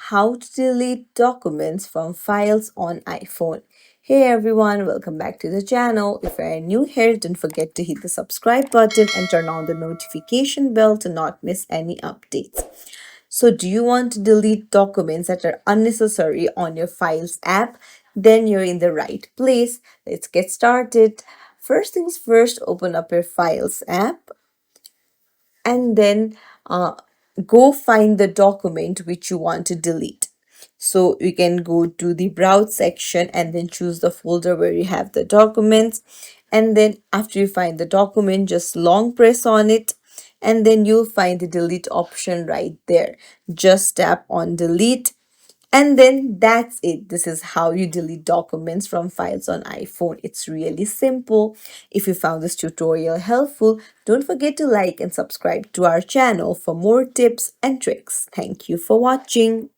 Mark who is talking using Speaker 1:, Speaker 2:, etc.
Speaker 1: how to delete documents from files on iPhone. Hey everyone, welcome back to the channel. If you're new here, don't forget to hit the subscribe button and turn on the notification bell to not miss any updates. So, do you want to delete documents that are unnecessary on your Files app? Then you're in the right place. Let's get started. First things first, open up your Files app and then go find the document which you want to delete. So you can go to the browse section and then choose the folder where you have the documents. And then after you find the document, just long press on it and then you'll find the delete option right there. Just tap on delete and then that's it. This is how you delete documents from files on iPhone. It's really simple. If you found this tutorial helpful, don't forget to like and subscribe to our channel for more tips and tricks. Thank you for watching.